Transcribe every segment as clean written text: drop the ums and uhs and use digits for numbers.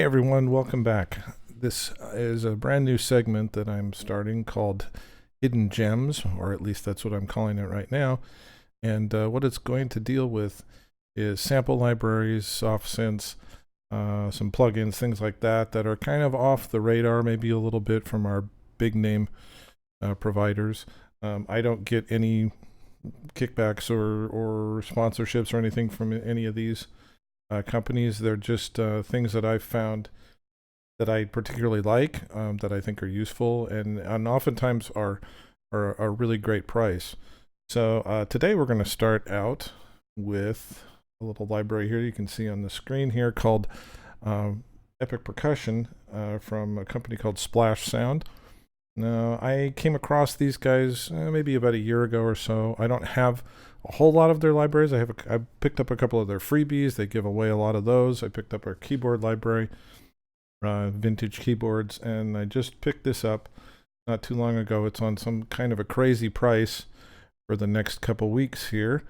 Hey everyone, welcome back. This is a brand new segment that I'm starting called Hidden Gems, or at least that's what I'm calling it right now. And what it's going to deal with is sample libraries, soft synths, some plugins, things like that that are kind of off the radar, maybe a little bit from our big name providers. I don't get any kickbacks or sponsorships or anything from any of these companies. They're just things that I've found that I particularly like, that I think are useful, and oftentimes are a really great price. So today we're going to start out with a little library here you can see on the screen here called Epic Percussion from a company called Splash Sound. Now, I came across these guys maybe about a year ago or so. I don't have a whole lot of their libraries. I picked up a couple of their freebies. They give away a lot of those. I picked up our keyboard library, vintage keyboards, and I just picked this up not too long ago. It's on some kind of a crazy price for the next couple weeks here,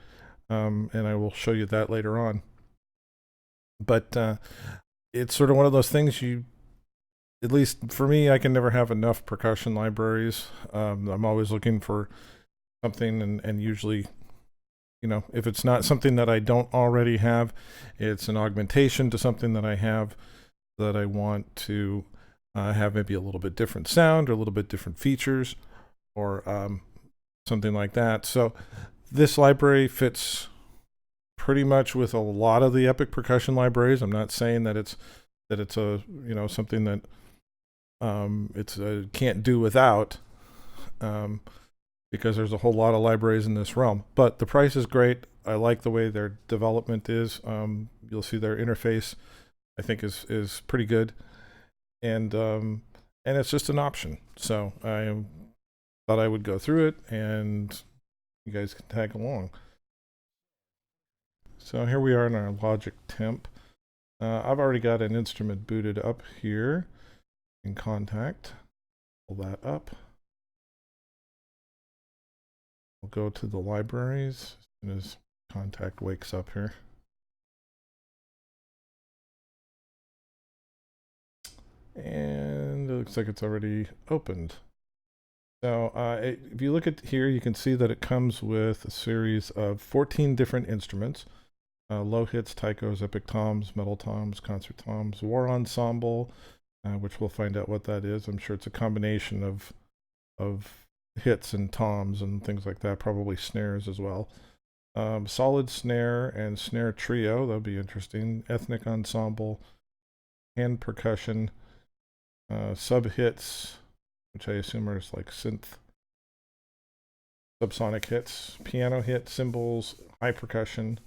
and I will show you that later on. But it's sort of one of those things at least for me, I can never have enough percussion libraries. I'm always looking for something, and usually, if it's not something that I don't already have, it's an augmentation to something that I have that I want to have maybe a little bit different sound or a little bit different features or something like that. So this library fits pretty much with a lot of the Epic Percussion libraries. I'm not saying that it's a something that it's can't do without, because there's a whole lot of libraries in this realm. But the price is great. I like the way their development is. You'll see their interface, I think, is pretty good, and it's just an option. So I thought I would go through it, and you guys can tag along. So here we are in our Logic Temp. I've already got an instrument booted up here in Kontakt. Pull that up. We'll go to the libraries as soon as Kontakt wakes up here. And it looks like it's already opened. So if you look at here, you can see that it comes with a series of 14 different instruments. Low hits, taikos, epic toms, metal toms, concert toms, war ensemble, which we'll find out what that is. I'm sure it's a combination of hits and toms and things like that, probably snares as well. Solid snare and snare trio, that'll be interesting. Ethnic ensemble, hand percussion, sub hits, which I assume are just like synth, subsonic hits, piano hit, cymbals, high percussion,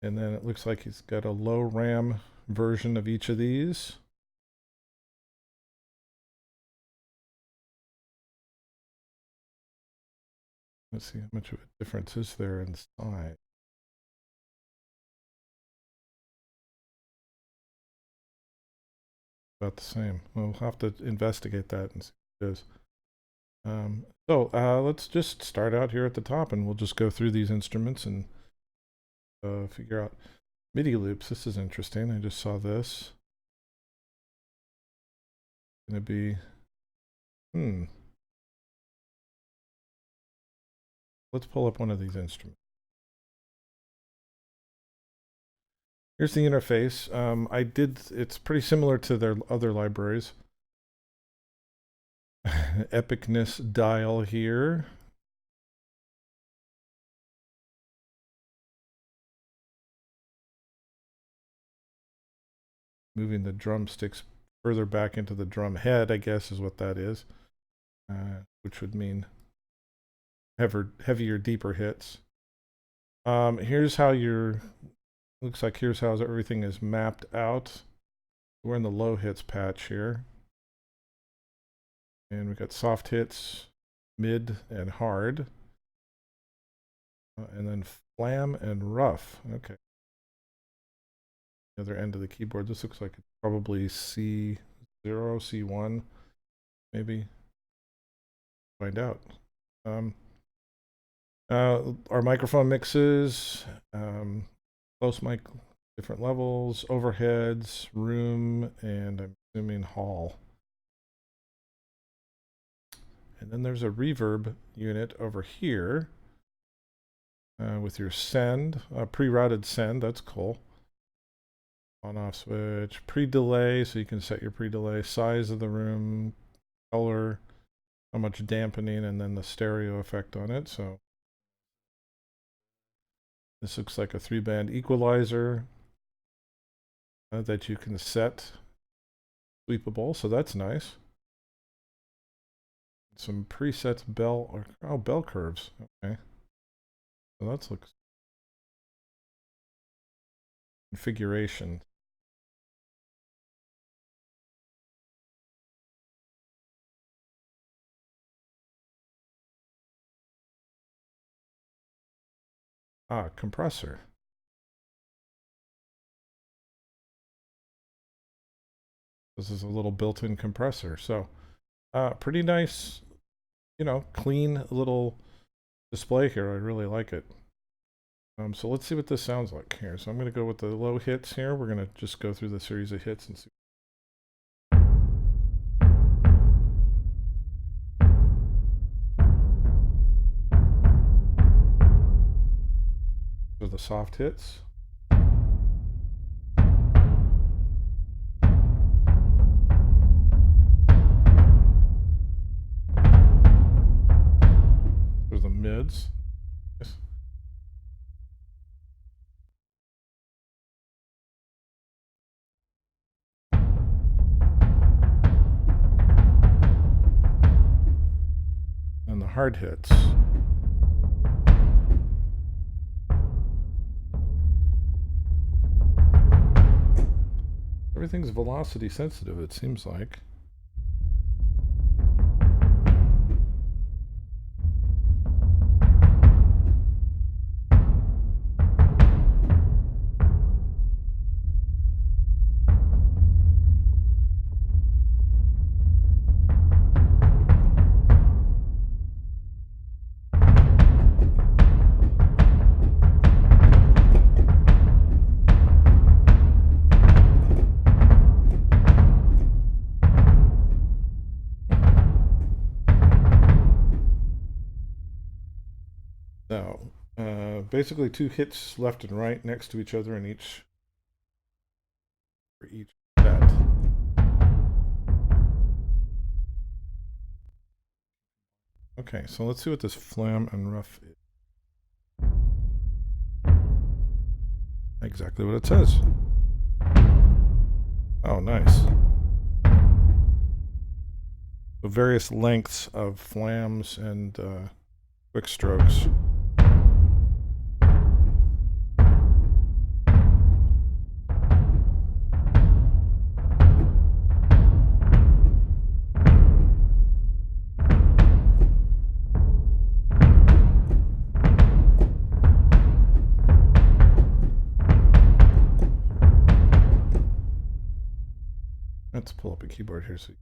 and then it looks like he's got a low RAM version of each of these. Let's see how much of a difference is there in size. About the same. We'll have to investigate that and see what it is. So let's just start out here at the top, and we'll just go through these instruments and figure out MIDI loops. This is interesting. I just saw this. It's going to be, let's pull up one of these instruments. Here's the interface. It's pretty similar to their other libraries. Epicness dial here. Moving the drumsticks further back into the drum head, I guess, is what that is, which would mean heavier, deeper hits. Here's how looks like here's how everything is mapped out. We're in the low hits patch here. And we've got soft hits, mid, and hard. And then flam and rough. Okay. The other end of the keyboard. This looks like it's probably C0, C1, maybe. Find out. Our microphone mixes, close mic different levels, overheads, room, and I'm assuming hall. And then there's a reverb unit over here with your send, pre-routed send. That's cool. On-off switch, pre-delay, so you can set your pre-delay, size of the room, color, how much dampening, and then the stereo effect on it. So this looks like a 3-band equalizer that you can set sweepable, so that's nice. Some preset bell curves. Okay, so that looks configuration. Compressor. This is a little built-in compressor. So pretty nice, you know, clean little display here. I really like it. So let's see what this sounds like here. So I'm going to go with the low hits here. We're going to just go through the series of hits and see. So the soft hits. There's the mids. Yes. And the hard hits. Everything's velocity sensitive, it seems like. So, basically 2 hits left and right next to each other in each for each set. Okay, so let's see what this flam and rough is. Exactly what it says. Oh, nice. So various lengths of flams and quick strokes. Let's pull up a keyboard here. So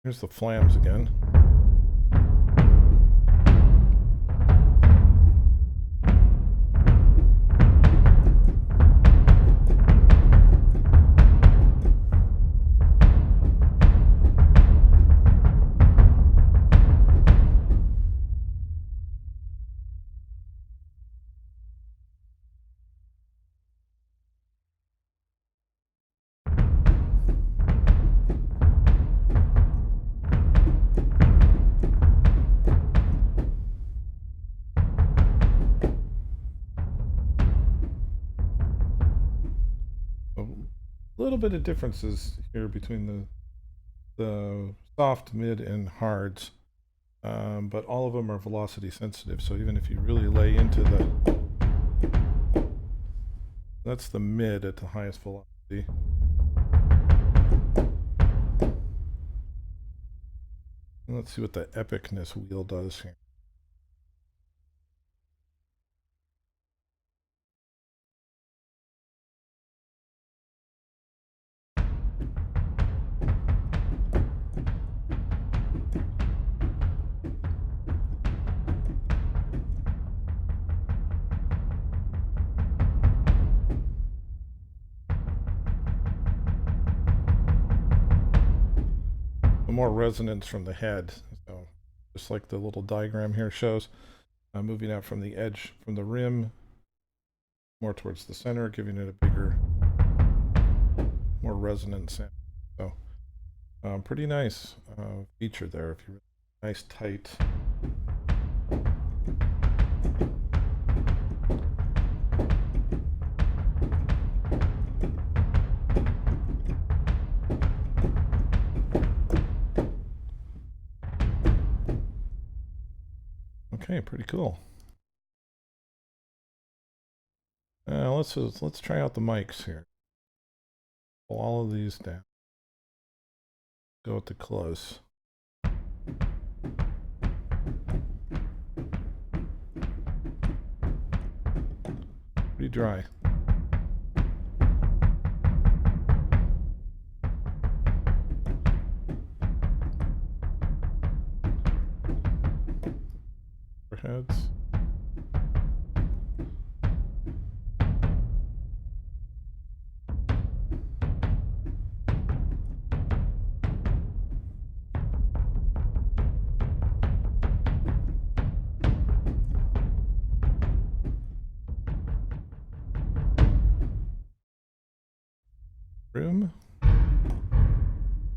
here's the flams again. A little bit of differences here between the soft, mid, and hards, but all of them are velocity sensitive. So even if you really lay into that's the mid at the highest velocity. And let's see what the epicness wheel does here. more resonance from the head. So just like the little diagram here shows, moving out from the edge, from the rim, more towards the center, giving it a bigger, more resonant sound. So pretty nice feature there. If you're nice tight. Okay, pretty cool. Let's try out the mics here. Pull all of these down. Go with the close. Pretty dry. Overheads. Room.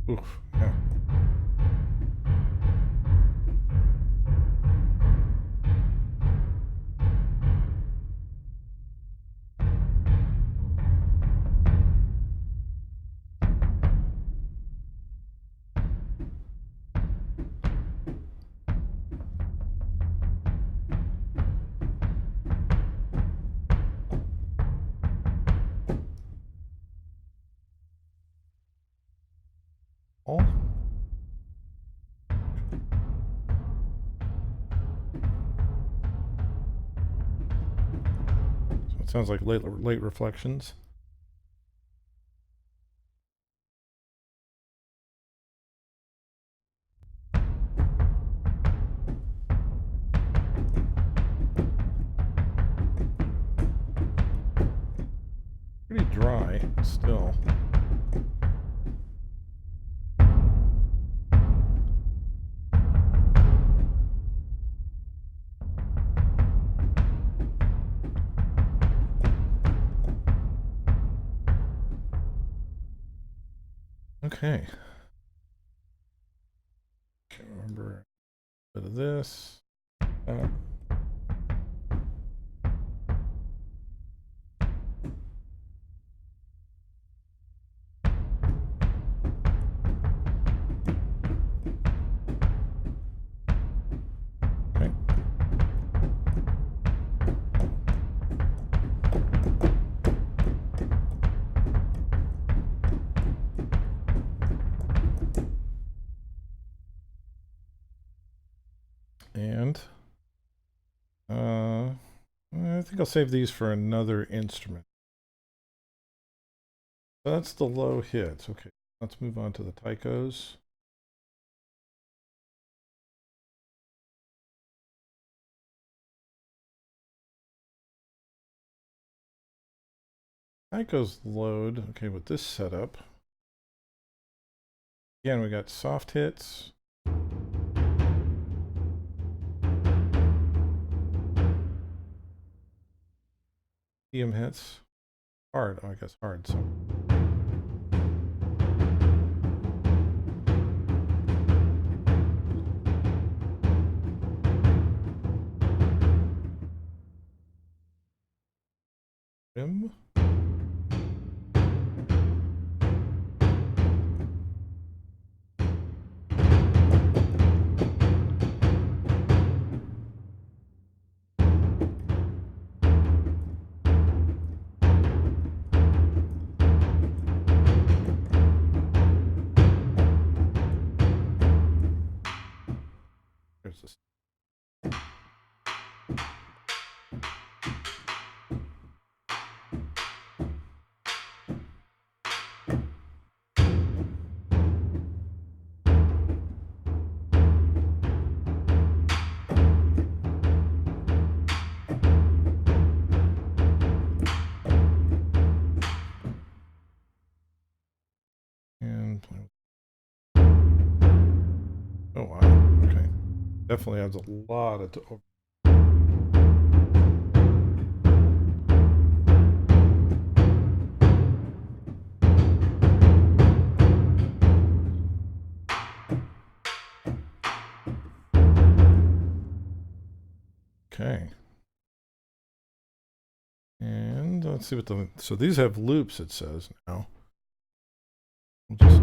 Oof, yeah. All. So it sounds like late reflections. Pretty dry still. Okay. Can't remember a bit of this. Okay. And I think I'll save these for another instrument. So that's the low hits. Okay, let's move on to the taikos. Taikos load. Okay, with this setup. Again, we got soft hits. Medium hits. Hard. Oh, I guess hard. So. Rim. Here's this. And Definitely adds a lot of okay. And let's see what so these have loops, it says now. We'll just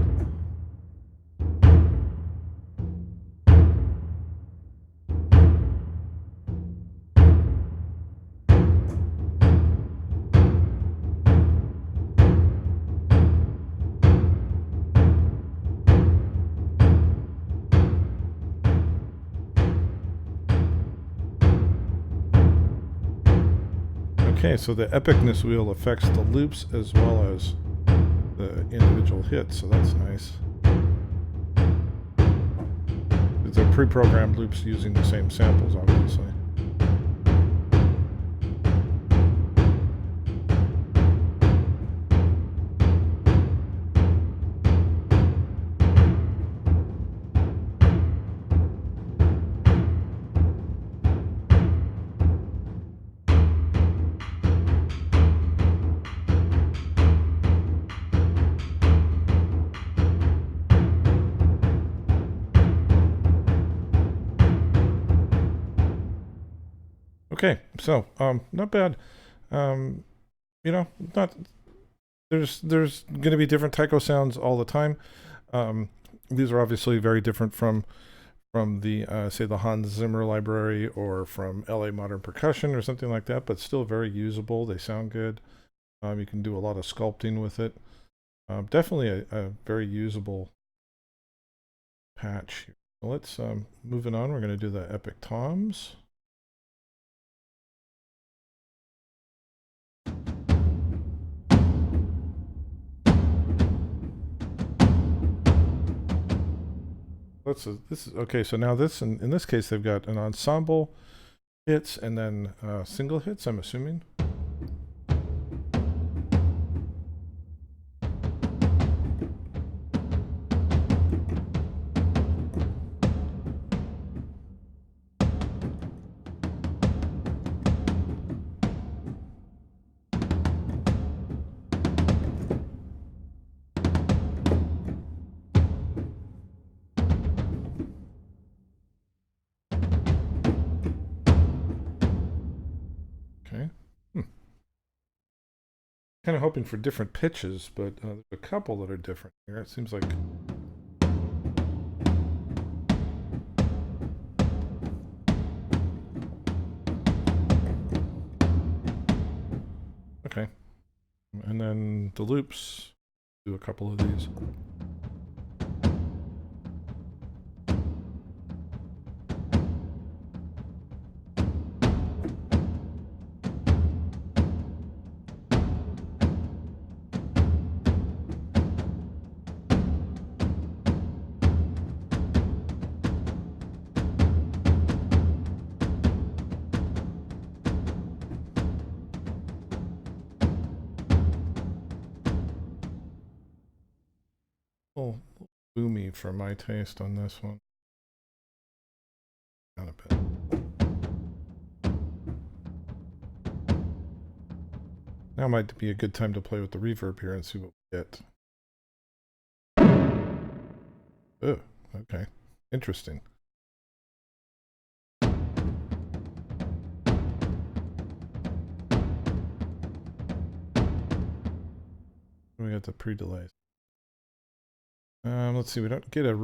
okay, so the epicness wheel affects the loops as well as the individual hits, so that's nice. They're pre-programmed loops using the same samples, obviously. Okay, so not bad. You know, not there's going to be different taiko sounds all the time. These are obviously very different from the say the Hans Zimmer library or from LA Modern Percussion or something like that, but still very usable. They sound good. You can do a lot of sculpting with it. Definitely a very usable patch. So let's moving on. We're going to do the Epic Toms. This is okay. So now this in this case they've got an ensemble hits and then single hits, I'm assuming. Okay. Kind of hoping for different pitches, but there's a couple that are different here. It seems like. Okay. And then the loops, do a couple of these. Oh, boomy for my taste on this one. Not a bit. Now might be a good time to play with the reverb here and see what we get. Oh, okay. Interesting. We got the pre-delays. Let's see. We don't get a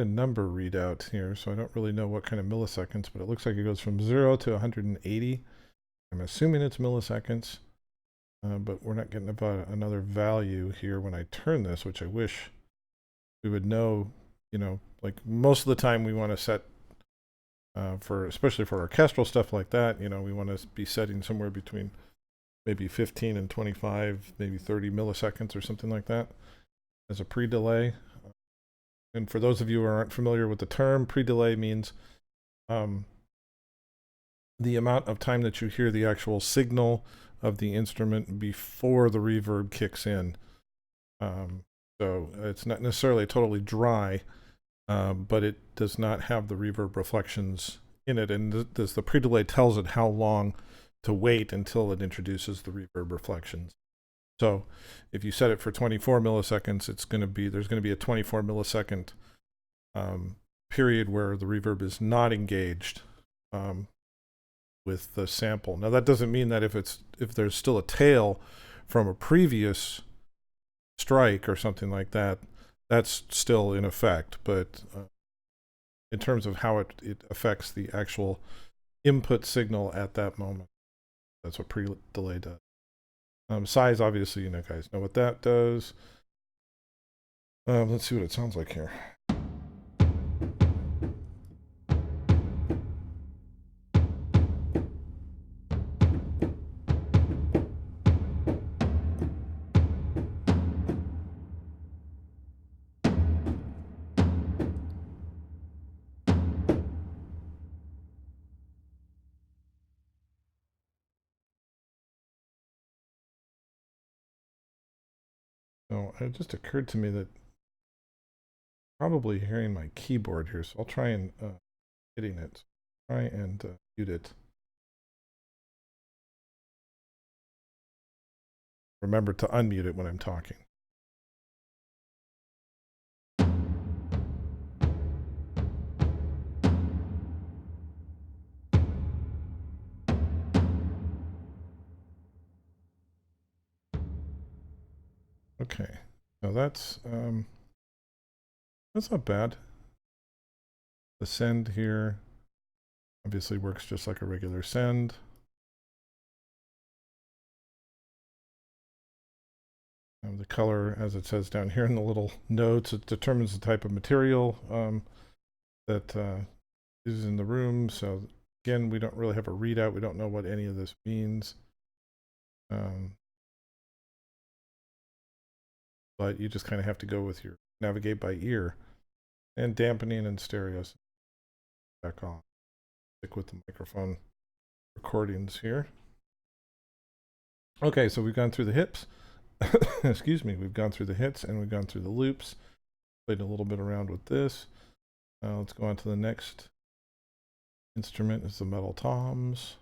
number readout here, so I don't really know what kind of milliseconds. But it looks like it goes from 0 to 180. I'm assuming it's milliseconds, but we're not getting about another value here when I turn this, which I wish we would know. You know, like most of the time we want to set especially for orchestral stuff like that. You know, we want to be setting somewhere between maybe 15 and 25, maybe 30 milliseconds or something like that as a pre-delay. And for those of you who aren't familiar with the term, pre-delay means the amount of time that you hear the actual signal of the instrument before the reverb kicks in. So it's not necessarily totally dry, but it does not have the reverb reflections in it. And the pre-delay tells it how long to wait until it introduces the reverb reflections. So if you set it for 24 milliseconds, there's going to be a 24 millisecond period where the reverb is not engaged with the sample. Now that doesn't mean that if there's still a tail from a previous strike or something like that, that's still in effect. But in terms of how it affects the actual input signal at that moment, that's what pre-delay does. Size, obviously, you know, guys know what that does. Let's see what it sounds like here. So it just occurred to me that probably hearing my keyboard here, so I'll try and hitting it. Try and mute it. Remember to unmute it when I'm talking. Okay, so that's not bad. The send here obviously works just like a regular send. The color, as it says down here in the little notes, it determines the type of material that is in the room. So again, we don't really have a readout. We don't know what any of this means. But you just kind of have to go with your navigate by ear. And dampening and stereo back on. Stick with the microphone recordings here. Okay, so we've gone through the hips. Excuse me, we've gone through the hits and we've gone through the loops. Played a little bit around with this. Let's go on to the next instrument. Is the metal toms.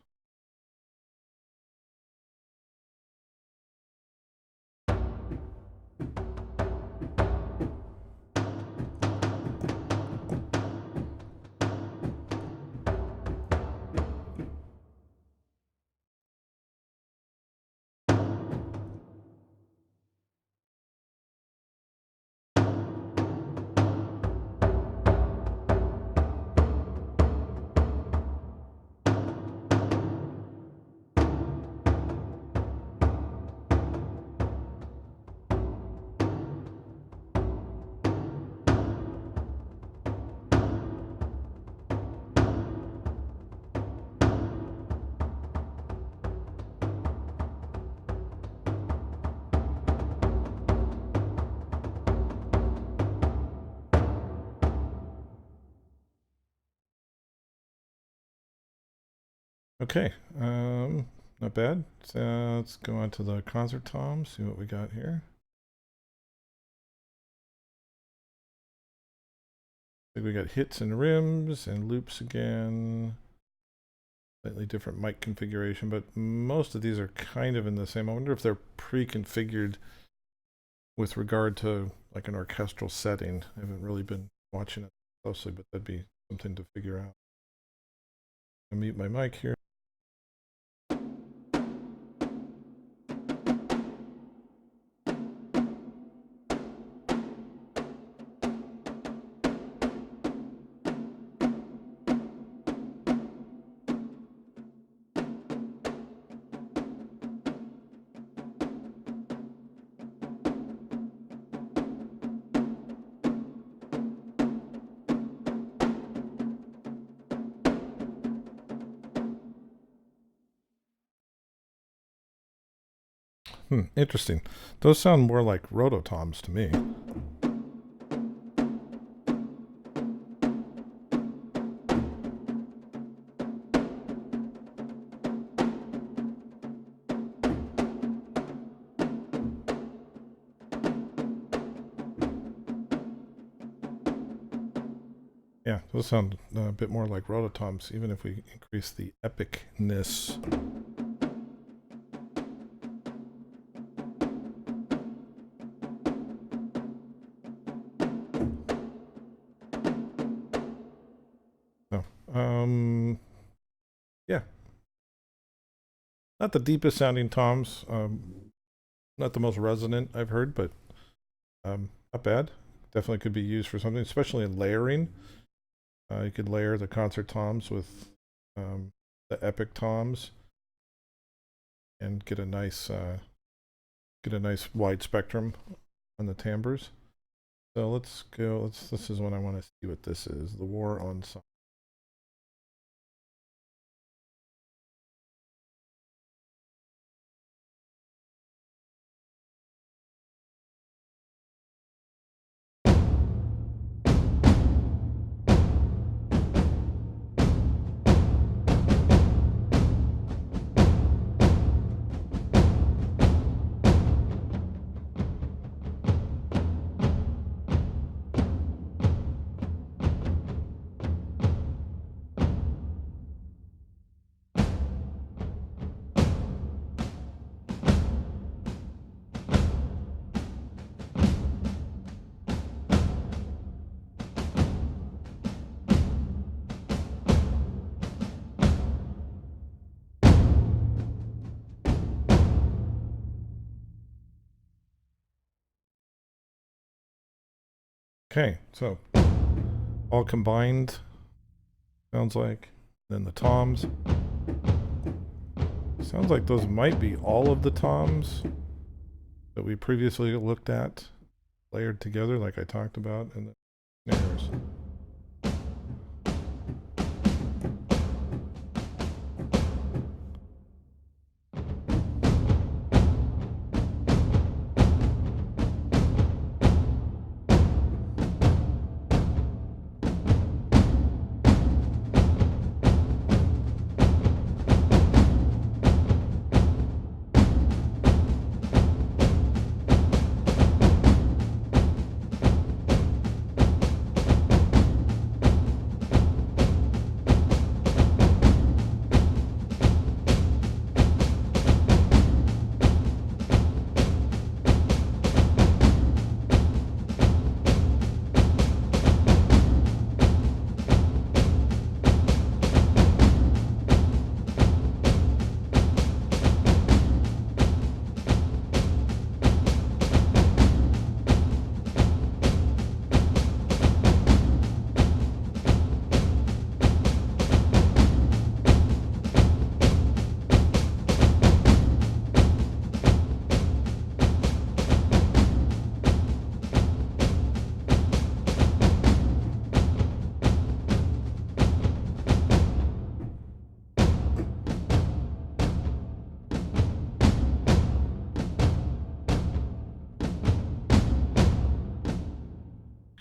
Okay, not bad. So let's go on to the concert tom, see what we got here. I think we got hits and rims and loops again. Slightly different mic configuration, but most of these are kind of in the same. I wonder if they're pre-configured with regard to like an orchestral setting. I haven't really been watching it closely, but that'd be something to figure out. I'll mute my mic here. Interesting. Those sound more like rototoms to me. Yeah, those sound a bit more like rototoms, even if we increase the epicness. So, yeah, not the deepest sounding toms, not the most resonant I've heard, but not bad. Definitely could be used for something, especially in layering. You could layer the concert toms with the epic toms and get a nice wide spectrum on the timbres. So let's go. This is what I want to see what this is. The War on Song. Okay, so all combined sounds like. Then the toms. Sounds like those might be all of the toms that we previously looked at, layered together like I talked about, and the snares.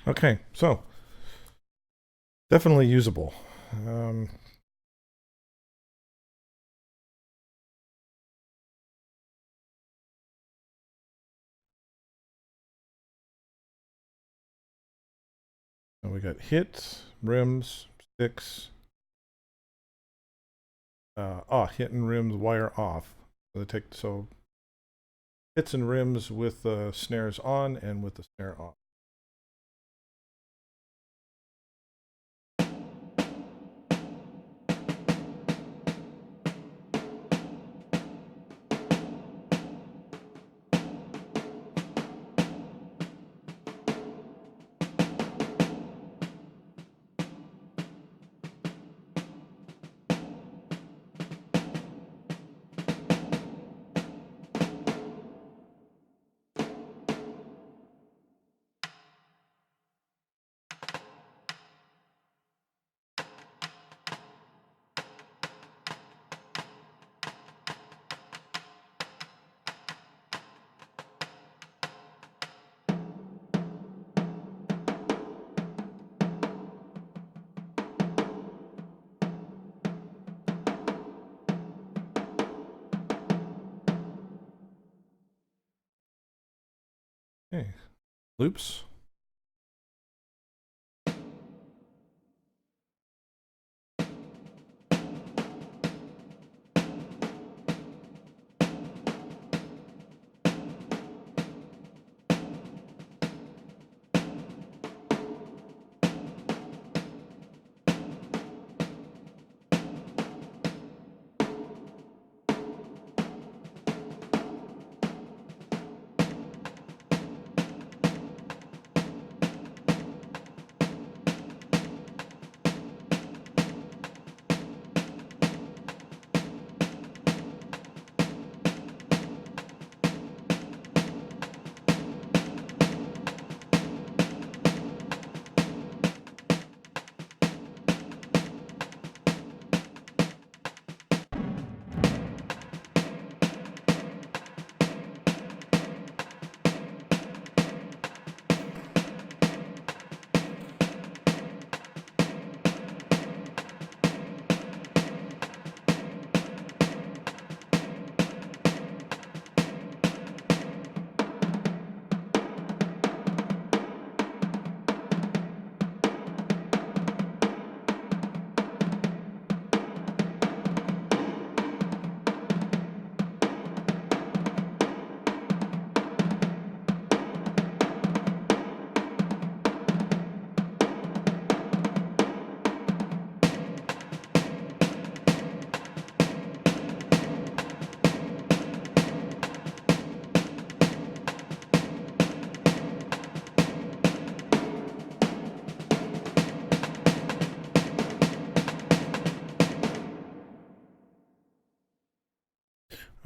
Okay, so definitely usable. And we got hits, rims, sticks. Hit and rims wire off. So they take hits and rims with the snares on and with the snare off. Okay, loops.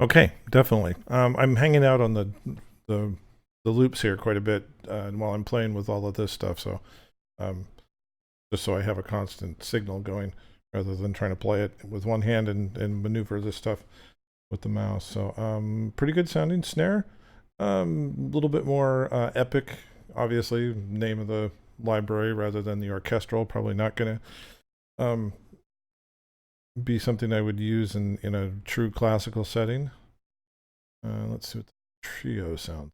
Okay, definitely. I'm hanging out on the the loops here quite a bit while I'm playing with all of this stuff. So um, just so I have a constant signal going, rather than trying to play it with one hand and maneuver this stuff with the mouse. So pretty good sounding snare. A little bit more epic, obviously, name of the library rather than the orchestral. Probably not going to be something I would use in a true classical setting. Let's see what the trio sounds.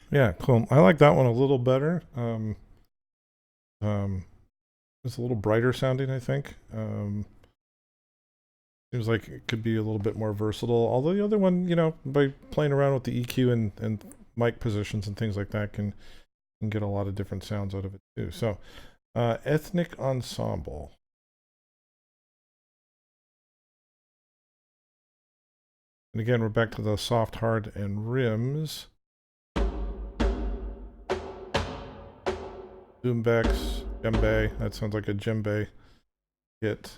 Yeah, cool. I like that one a little better. Um, it's a little brighter sounding, I think. Seems like it could be a little bit more versatile. Although the other one, by playing around with the EQ and mic positions and things like that, can get a lot of different sounds out of it too. So, ethnic ensemble. And again, we're back to the soft, hard, and rims. Boombex, djembe. That sounds like a djembe hit.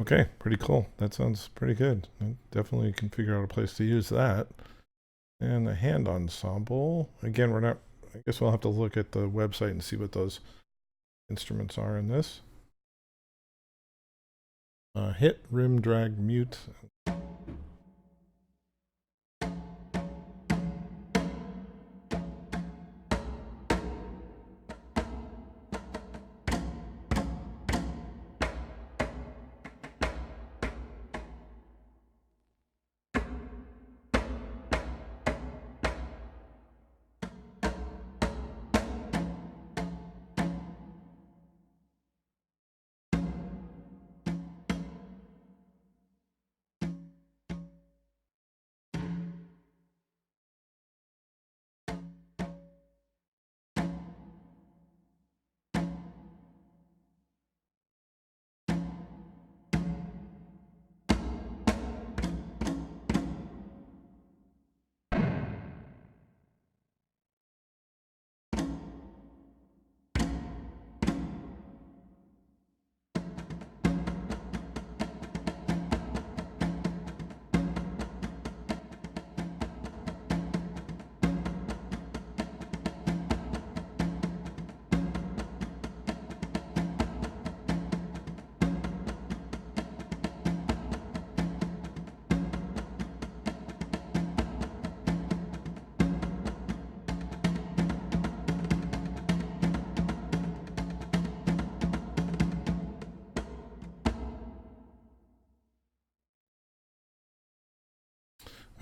Okay, pretty cool. That sounds pretty good. I definitely can figure out a place to use that. And the hand ensemble. Again, we're not, I guess we'll have to look at the website and see what those instruments are in this. Hit, rim, drag, mute.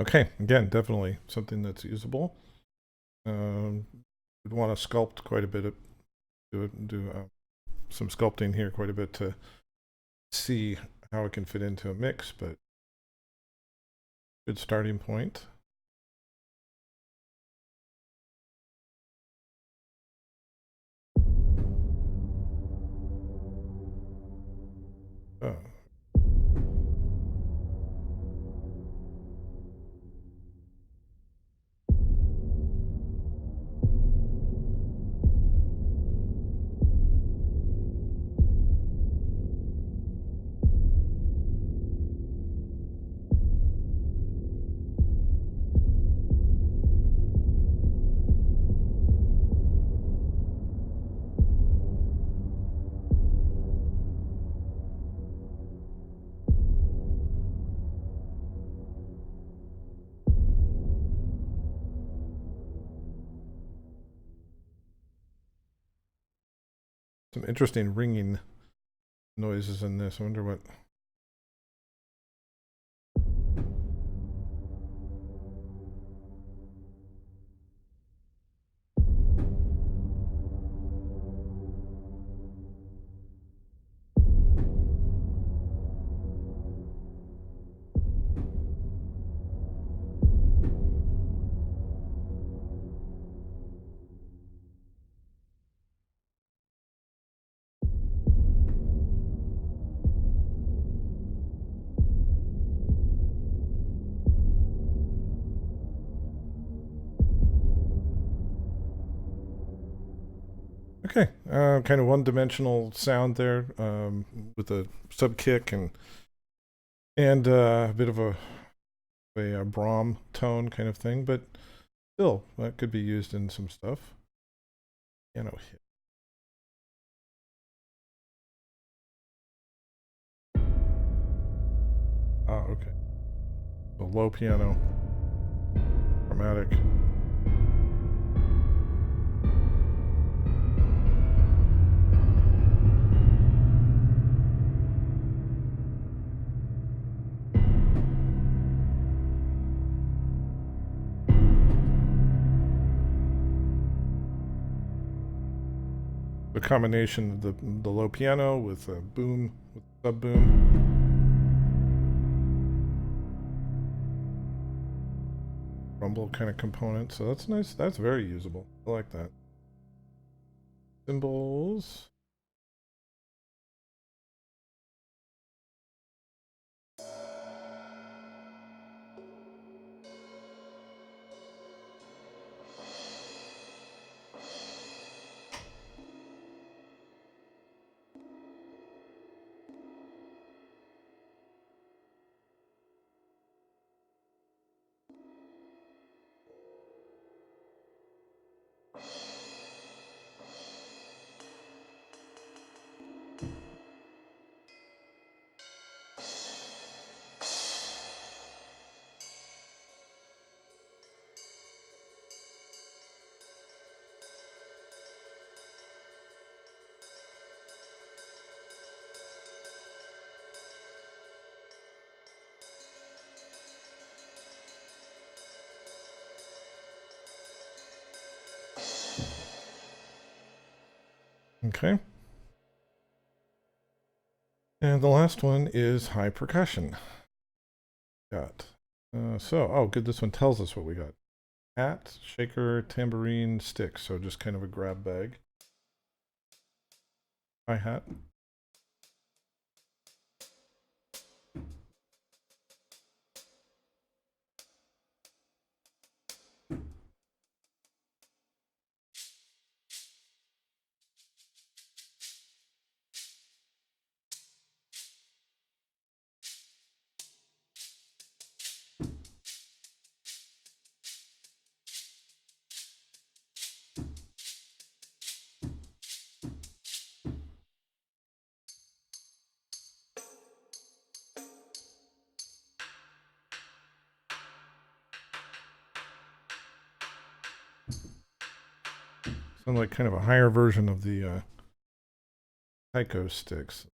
Okay, again, definitely something that's usable. We'd want to sculpt quite a bit of, do some sculpting here quite a bit to see how it can fit into a mix, but good starting point. Oh. Some interesting ringing noises in this. I wonder what. Okay, kind of one-dimensional sound there, with a sub kick and a bit of a Brahm tone kind of thing, but still that could be used in some stuff. Piano hit. Ah, okay. So low piano, chromatic. The combination of the low piano with a boom, with sub boom. Rumble kind of component, so that's nice. That's very usable. I like that. Cymbals. Okay. And the last one is high percussion. Got. Oh, good. This one tells us what we got. Hat, shaker, tambourine, stick. So just kind of a grab bag. Hi-hat. Sound like kind of a higher version of the Tycho sticks.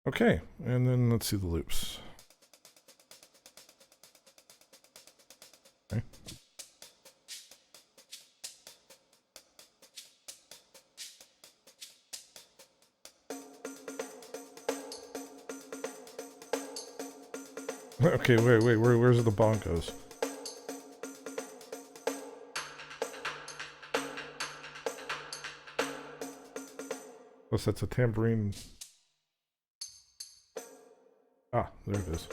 Okay, and then let's see the loops. Okay. Okay, wait, where's the bongos? Plus that's a tambourine. Ah, there it is.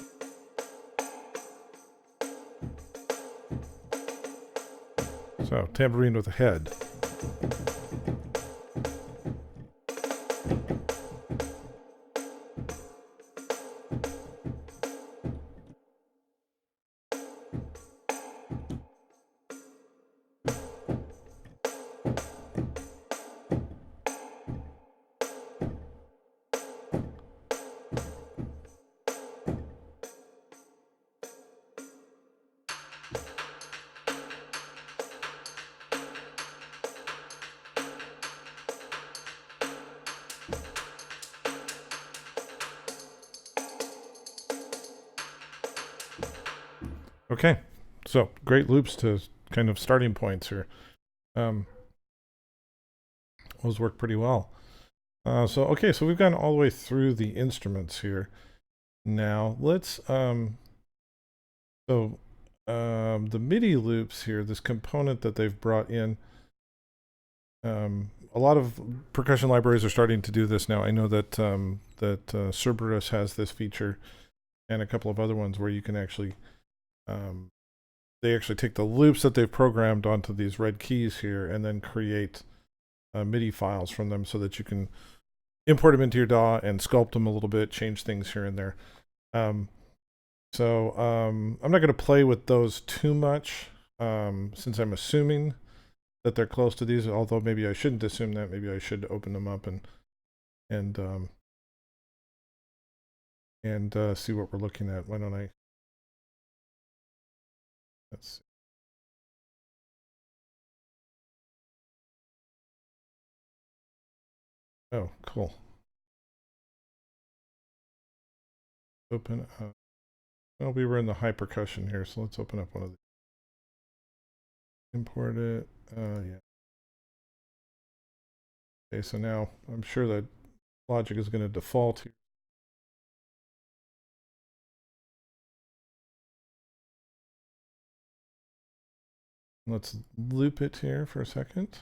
So, tambourine with a head. Okay, so great loops to kind of starting points here. Those work pretty well. So we've gone all the way through the instruments here. Now let's the MIDI loops here. This component that they've brought in. A lot of percussion libraries are starting to do this now. I know that Cerberus has this feature, and a couple of other ones where you can actually they actually take the loops that they've programmed onto these red keys here, and then create MIDI files from them, so that you can import them into your DAW and sculpt them a little bit, change things here and there. I'm not going to play with those too much, since I'm assuming that they're close to these, although maybe I shouldn't assume that. Maybe I should open them up and see what we're looking at. Why don't I? Let's see. Oh, cool. Open up. Well, we were in the high percussion here, so let's open up one of these. Import it. Yeah. Okay, so now I'm sure that Logic is going to default here. Let's loop it here for a second.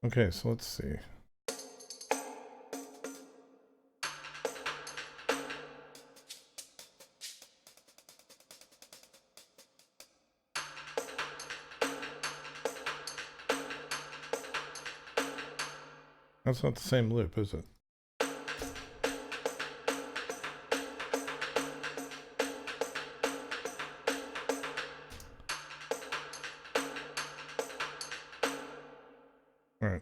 Okay, so let's see. That's not the same loop, is it? All right.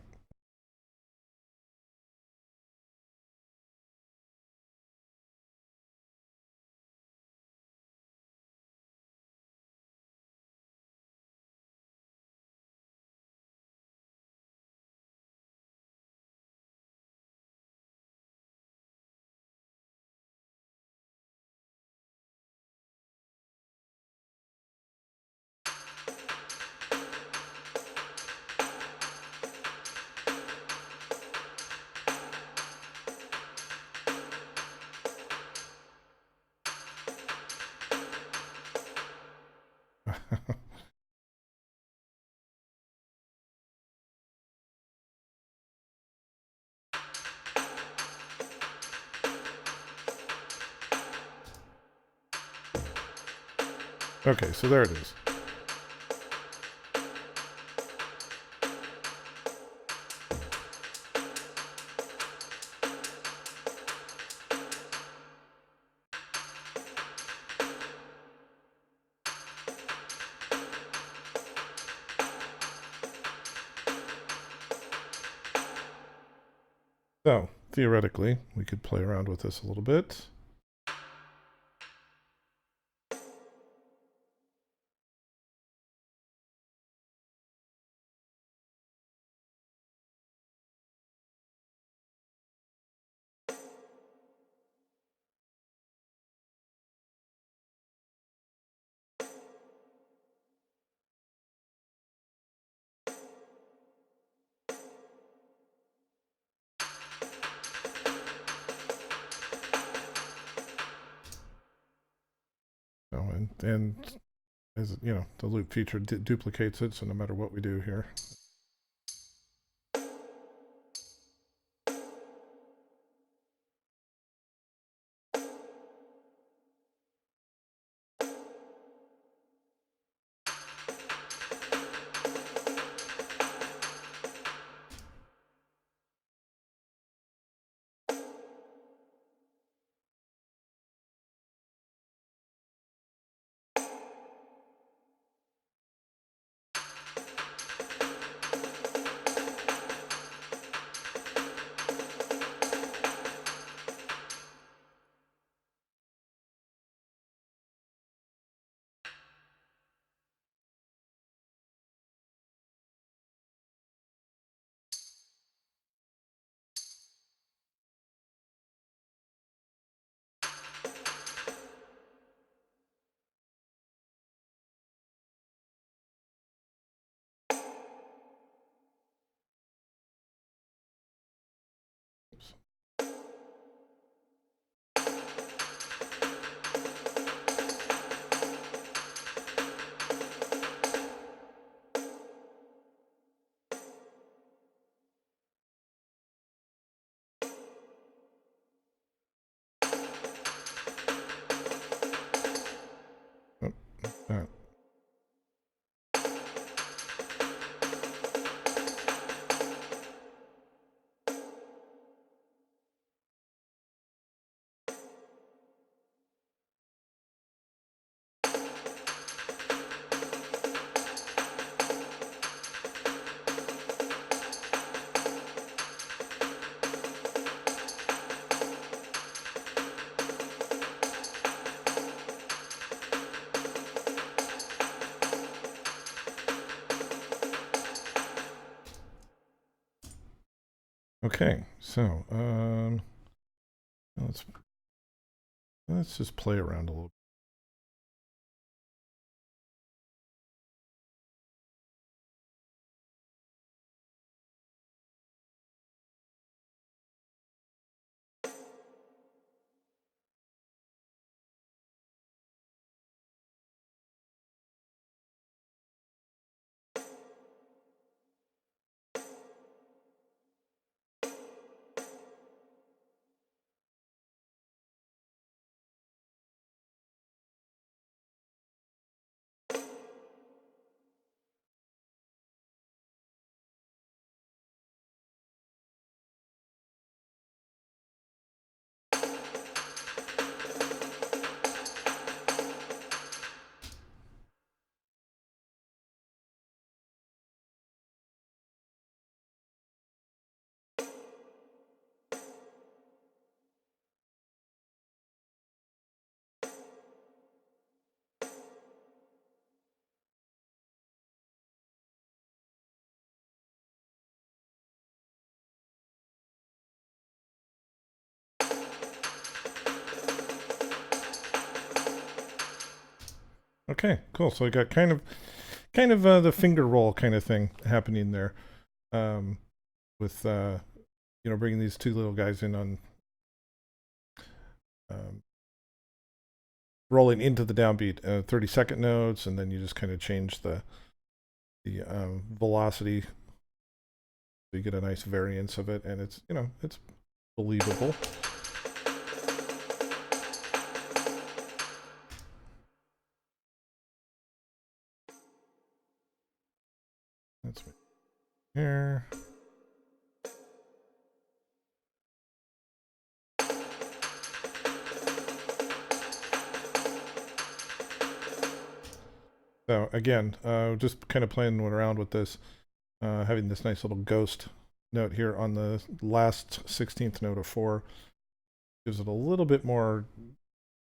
Okay, so there it is. So, theoretically, we could play around with this a little bit. So, and as you know, the loop feature duplicates it, so no matter what we do here. Oh, that. Okay, so let's just play around a little. Okay, cool. So I got kind of the finger roll kind of thing happening there, with you know, bringing these two little guys in on rolling into the downbeat, 30-second notes, and then you just kind of change the velocity, so you get a nice variance of it, and it's, you know, it's believable. Let's make here. So again, just kind of playing around with this, having this nice little ghost note here on the last 16th note of 4 gives it a little bit more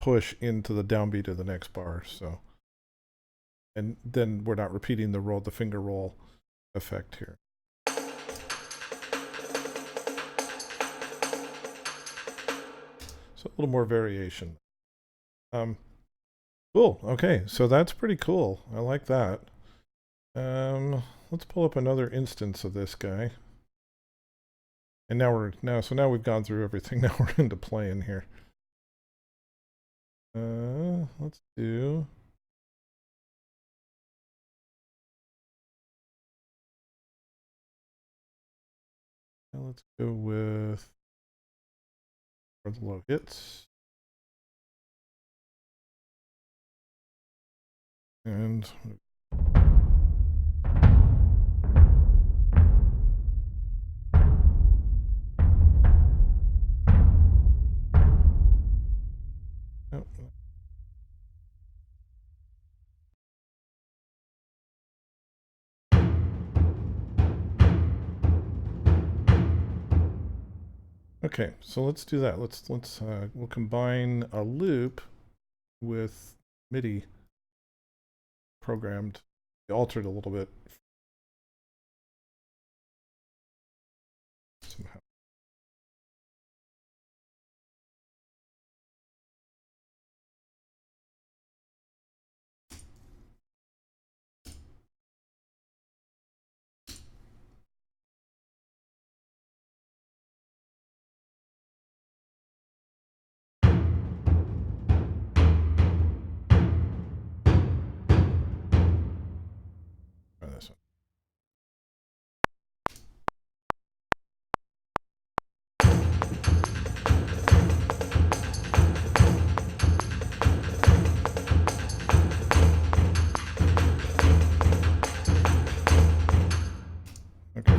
push into the downbeat of the next bar. So, and then we're not repeating the finger roll effect here. So a little more variation. Cool. Okay, so that's pretty cool. I like that. Let's pull up another instance of this guy. And now we've gone through everything. Now we're into playing here. Let's do. Let's go with where the low hits. And oh. Okay, so let's do that. We'll combine a loop with MIDI programmed, altered a little bit somehow. Try this one. Okay.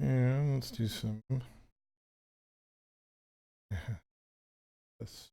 And let's do some this.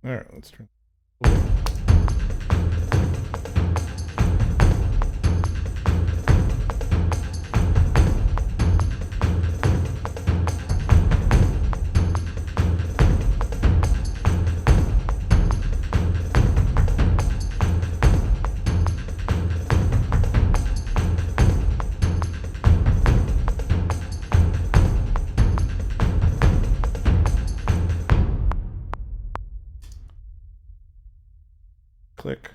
All right, let's turn. Click.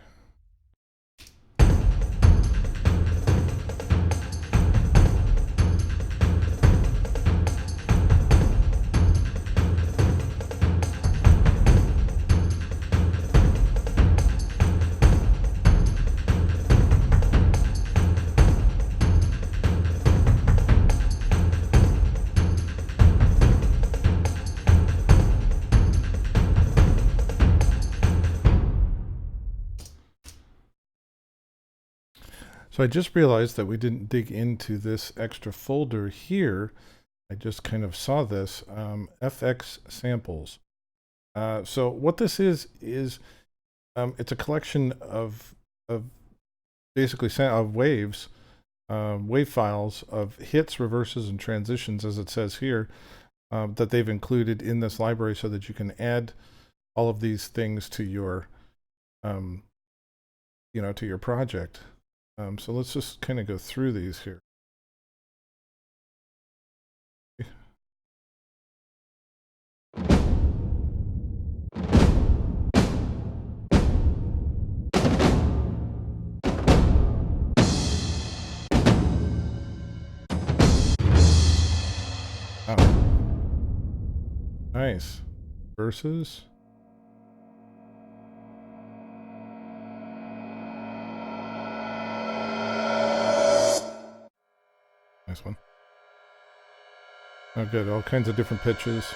So I just realized that we didn't dig into this extra folder here. I just kind of saw this, FX samples. So what this is it's a collection of basically of waves, wave files of hits, reverses, and transitions, as it says here, that they've included in this library so that you can add all of these things to your, to your project. So let's just kind of go through these here. Oh, nice. Verses. Nice one. Oh, good. All kinds of different pitches.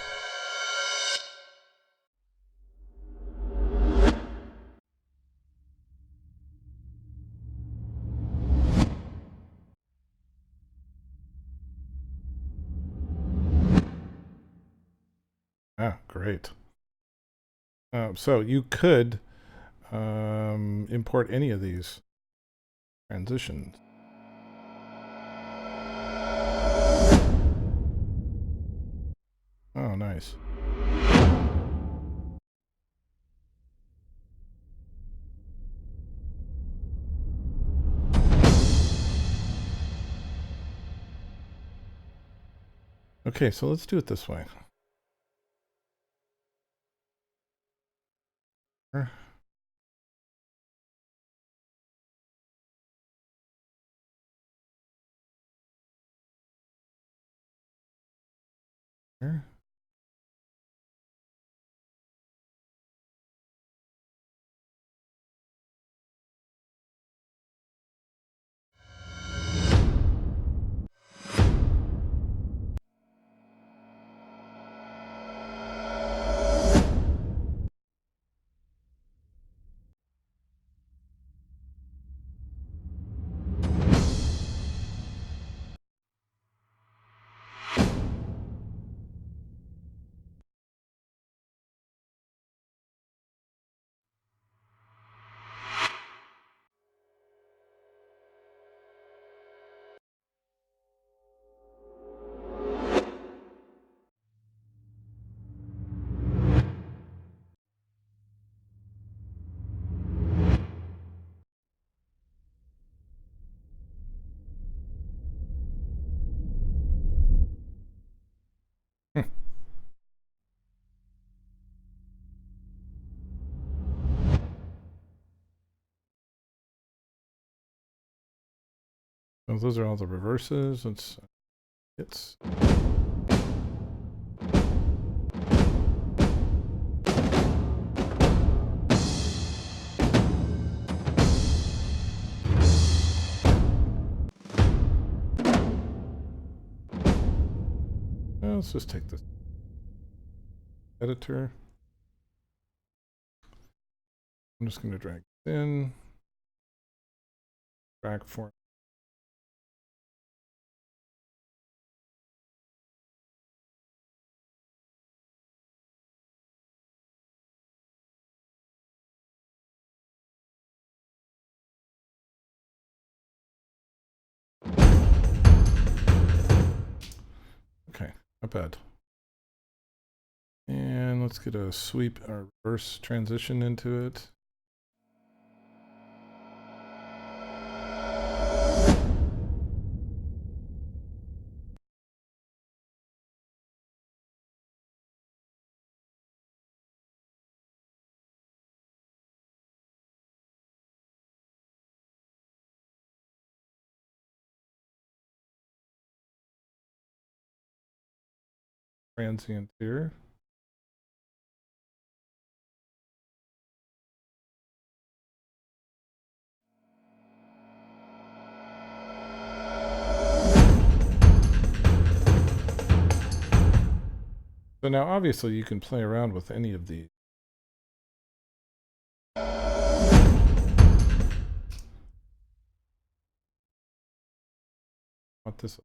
Ah, great. So you could import any of these transitions. Oh, nice. Okay, so let's do it this way. Here. Here. So those are all the reverses. It's let's just take this editor. I'm just going to drag it in, drag form. Not bad. And let's get a sweep or reverse transition into it. Transient here. So now obviously you can play around with any of these. Want this?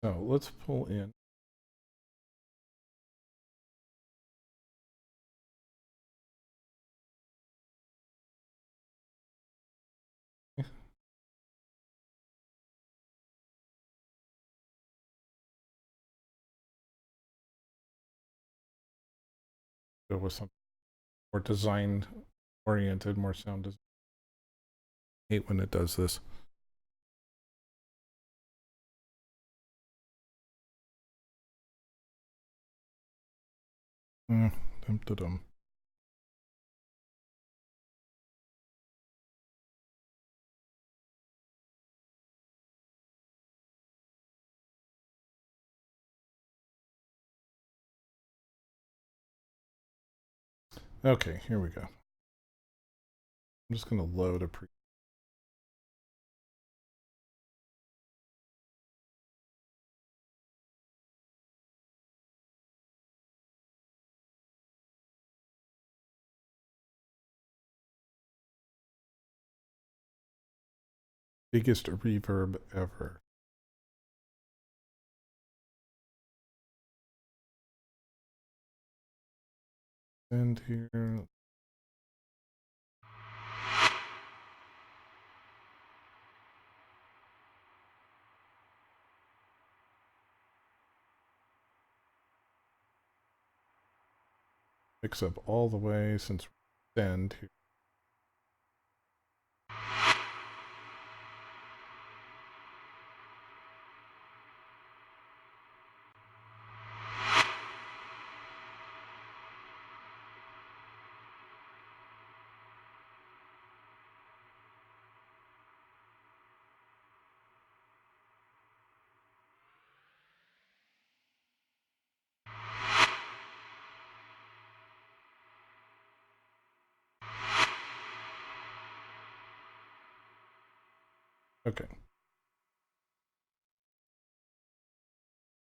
So let's pull in. Go with something more design oriented, more sound design. I hate when it does this. Dum-da-dum. Okay, here we go. I'm just going to load a pre. Biggest reverb ever. And here. Mix up all the way since we send here. Okay.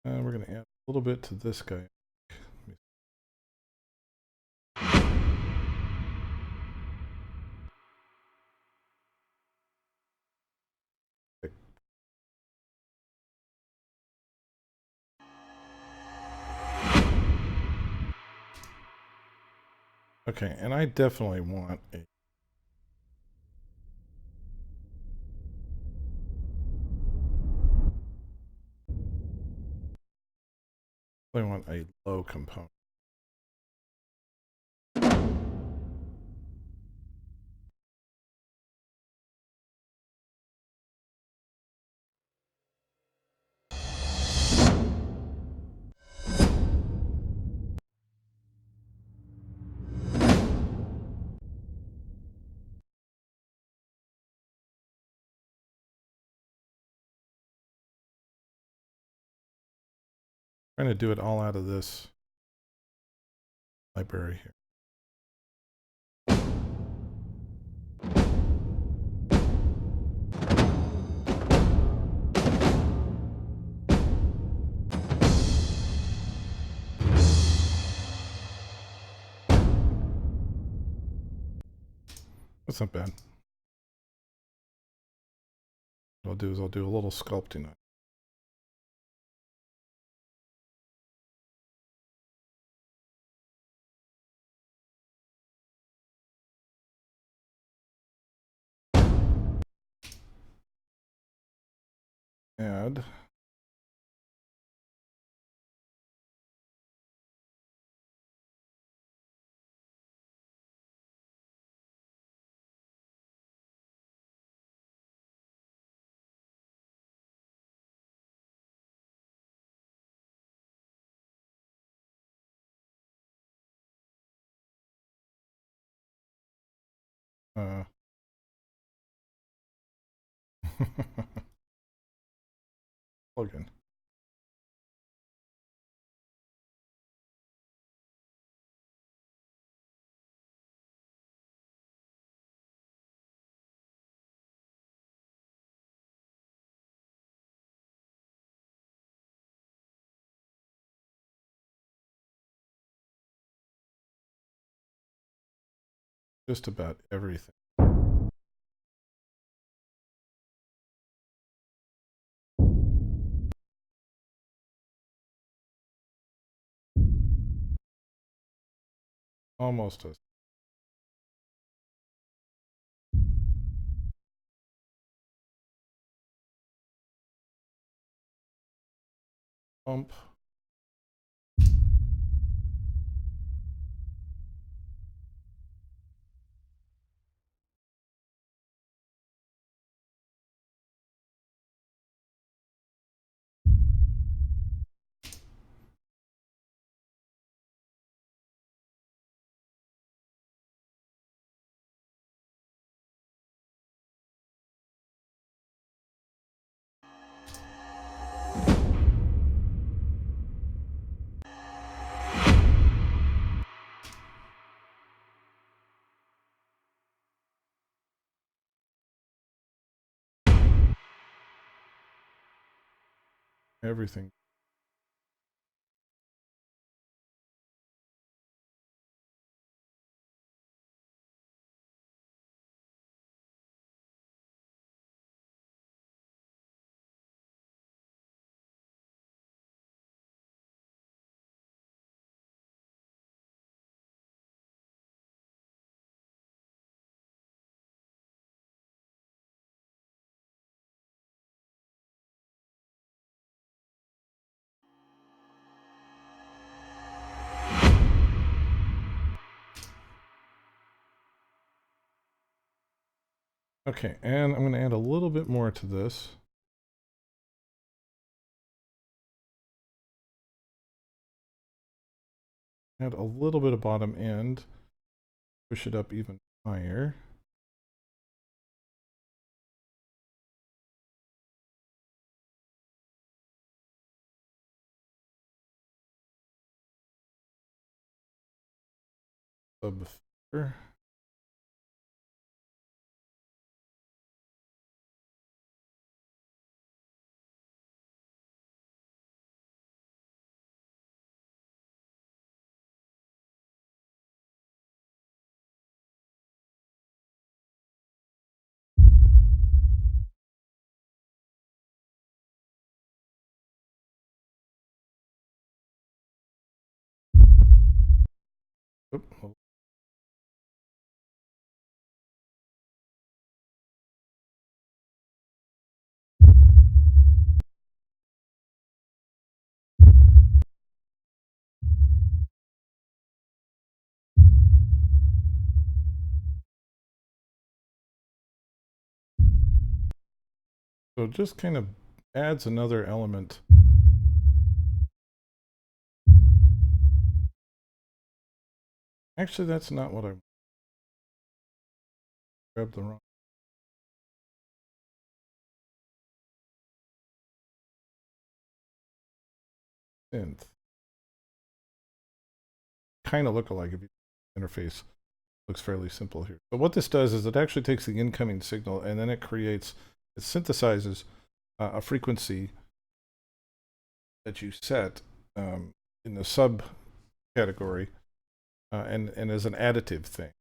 We're going to add a little bit to this guy. Okay, and I definitely want a low component. trying to do it all out of this library here. That's not bad. What I'll do is I'll do a little sculpting. Add. Plugin. Just about everything. Almost as pump. Everything. Okay, and I'm going to add a little bit more to this. Add a little bit of bottom end. Push it up even higher. Subwoofer. Oop. So it just kind of adds another element. Actually, that's not what I grabbed the wrong. synth kind of look alike if you interface. Looks fairly simple here. But what this does is it actually takes the incoming signal and then it synthesizes a frequency that you set in the subcategory and as an additive thing.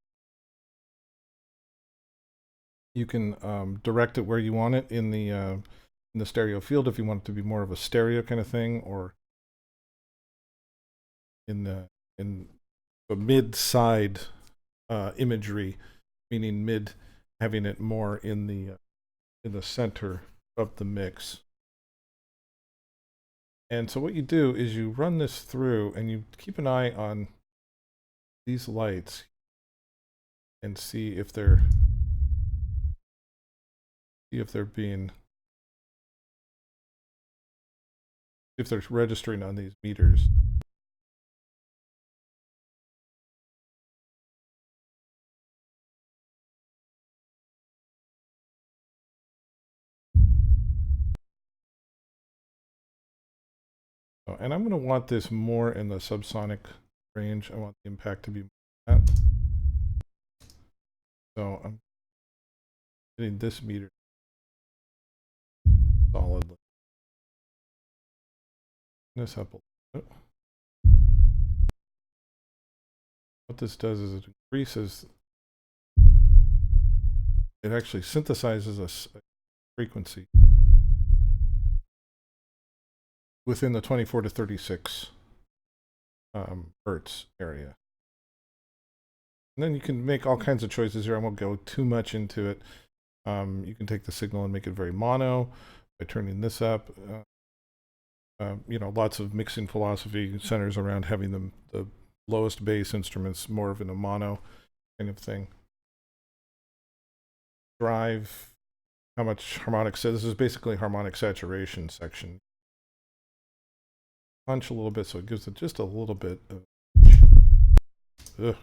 You can direct it where you want it in the stereo field if you want it to be more of a stereo kind of thing, or in the mid-side imagery, meaning mid, having it more in the center of the mix. And so what you do is you run this through and you keep an eye on these lights and see if they're registering on these meters. And I'm going to want this more in the subsonic range. I want the impact to be more than that. So I'm getting this meter solidly. This up a little bit. What this does is it increases, it actually synthesizes a frequency within the 24 to 36 hertz area. And then you can make all kinds of choices here. I won't go too much into it. You can take the signal and make it very mono by turning this up. You know, lots of mixing philosophy centers around having the lowest bass instruments more of in a mono kind of thing. Drive, how much harmonic, so this is basically harmonic saturation section. Punch a little bit so it gives it just a little bit of still.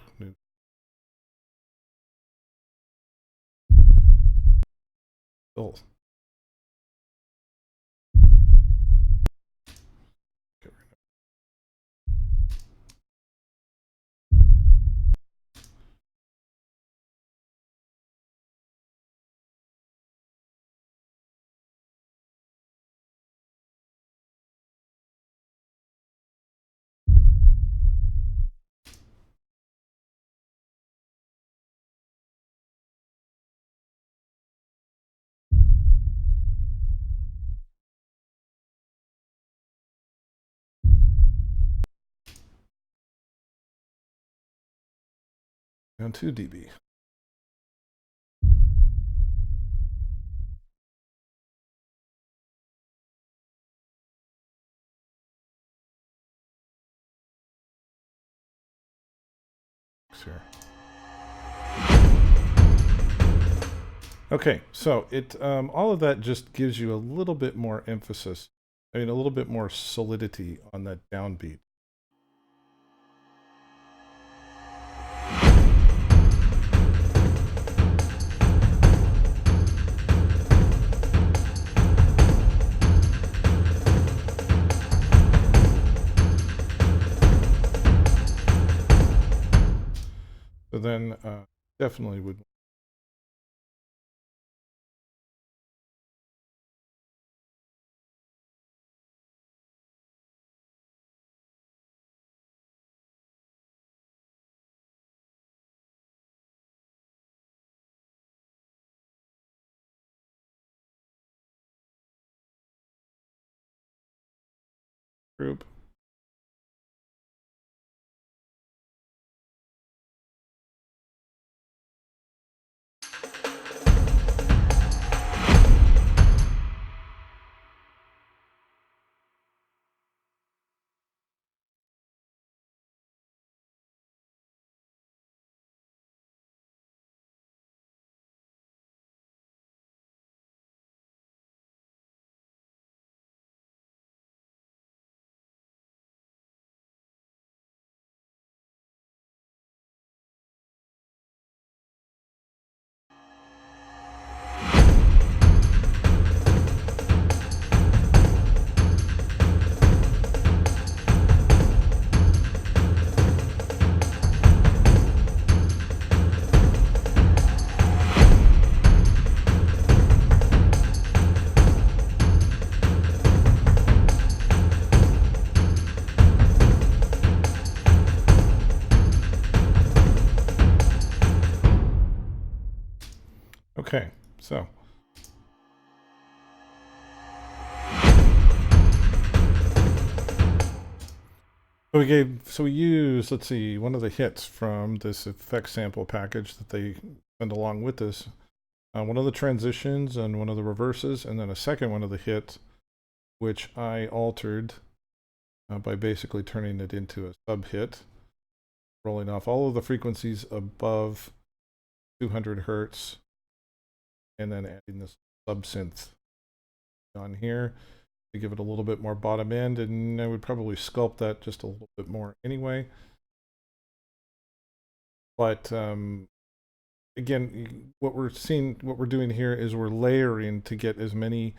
Down 2 dB. Here. Okay, so it all of that just gives you a little bit more emphasis. I mean, a little bit more solidity on that downbeat. So then definitely would group. So. So we used, let's see, one of the hits from this effect sample package that they send along with this. One of the transitions and one of the reverses, and then a second one of the hits, which I altered by basically turning it into a sub-hit, rolling off all of the frequencies above 200 hertz, and then adding this sub-synth on here to give it a little bit more bottom end, and I would probably sculpt that just a little bit more anyway. But again, what we're doing here is we're layering to get as many,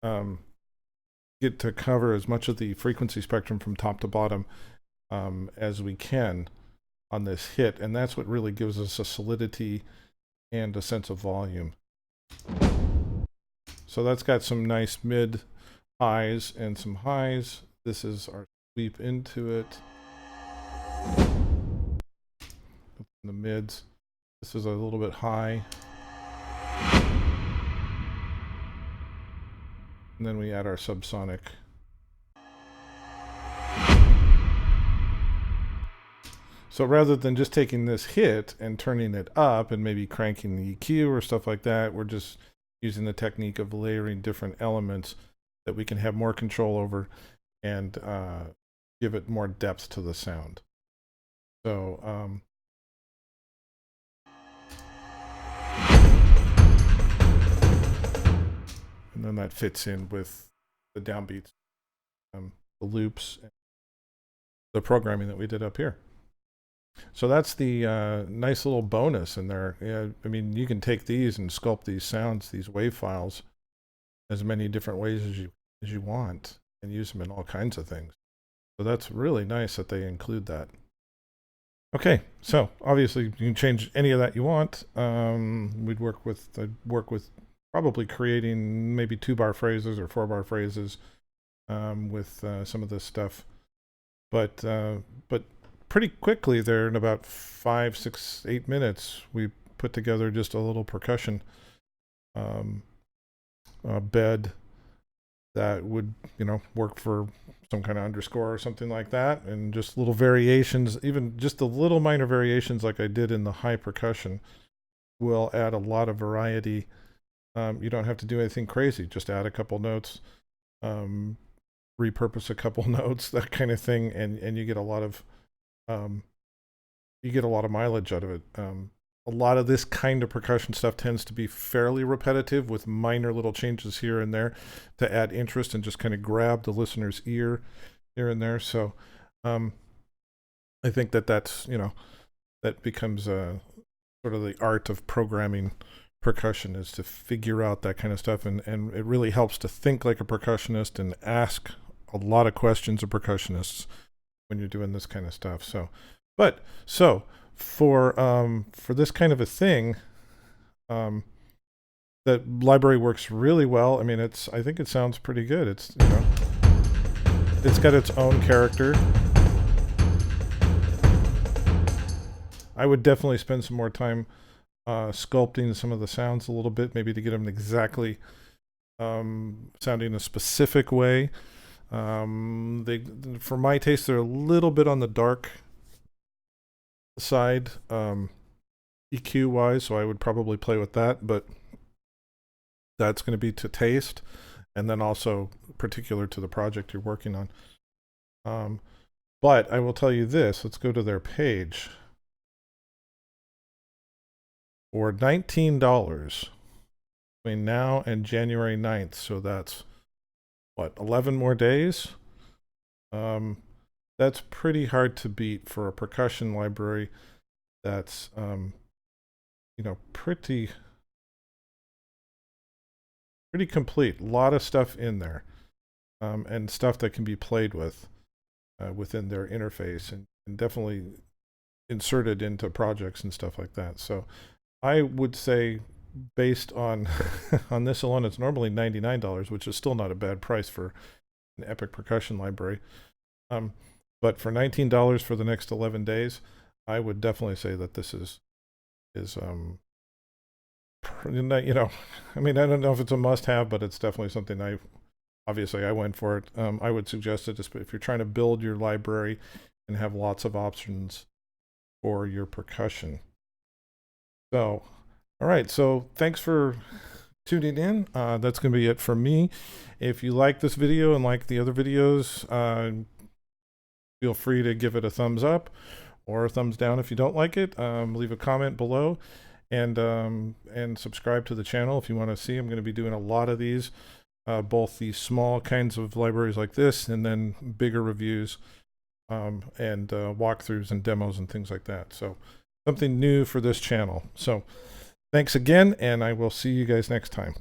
get to cover as much of the frequency spectrum from top to bottom as we can on this hit, and that's what really gives us a solidity and a sense of volume. So that's got some nice mid highs and some highs. This is our sweep into it. In the mids, this is a little bit high. And then we add our subsonic. So rather than just taking this hit and turning it up and maybe cranking the EQ or stuff like that, we're just using the technique of layering different elements that we can have more control over and give it more depth to the sound. So and then that fits in with the downbeats, the loops, and the programming that we did up here. So that's the nice little bonus in there. Yeah, I mean, you can take these and sculpt these sounds, these wave files, as many different ways as you want, and use them in all kinds of things. So that's really nice that they include that. Okay, so obviously you can change any of that you want. I'd work with probably creating maybe 2-bar phrases or 4-bar phrases with some of this stuff, but pretty quickly there, in about 5, 6, 8 minutes, we put together just a little percussion bed that would, work for some kind of underscore or something like that, and just little variations, even just the little minor variations like I did in the high percussion will add a lot of variety. You don't have to do anything crazy, just add a couple notes, repurpose a couple notes, that kind of thing, and you get a lot of mileage out of it. A lot of this kind of percussion stuff tends to be fairly repetitive with minor little changes here and there to add interest and just kind of grab the listener's ear here and there. So I think that's, that becomes sort of the art of programming percussion, is to figure out that kind of stuff. And it really helps to think like a percussionist and ask a lot of questions of percussionists when you're doing this kind of stuff. So for this kind of a thing, the library works really well. I mean, I think it sounds pretty good. It's got its own character. I would definitely spend some more time sculpting some of the sounds a little bit, maybe to get them exactly sounding a specific way. For my taste, they're a little bit on the dark side, EQ wise, so I would probably play with that, but that's going to be to taste, and then also particular to the project you're working on. But I will tell you this, let's go to their page. For $19 between now and January 9th, so that's what, 11 more days? That's pretty hard to beat for a percussion library that's, pretty complete. A lot of stuff in there, and stuff that can be played with within their interface, and definitely inserted into projects and stuff like that. So I would say, based on on this alone, it's normally $99, which is still not a bad price for an Epic Percussion library. But for $19 for the next 11 days, I would definitely say that this is you know, I mean, I don't know if it's a must-have, but it's definitely something obviously I went for it. I would suggest it just if you're trying to build your library and have lots of options for your percussion. So, all right. So thanks for tuning in. That's going to be it from me. If you like this video and like the other videos, feel free to give it a thumbs up or a thumbs down if you don't like it. Leave a comment below, and subscribe to the channel if you want to see. I'm going to be doing a lot of these, both these small kinds of libraries like this, and then bigger reviews, and walkthroughs and demos and things like that. So something new for this channel. So thanks again, and I will see you guys next time.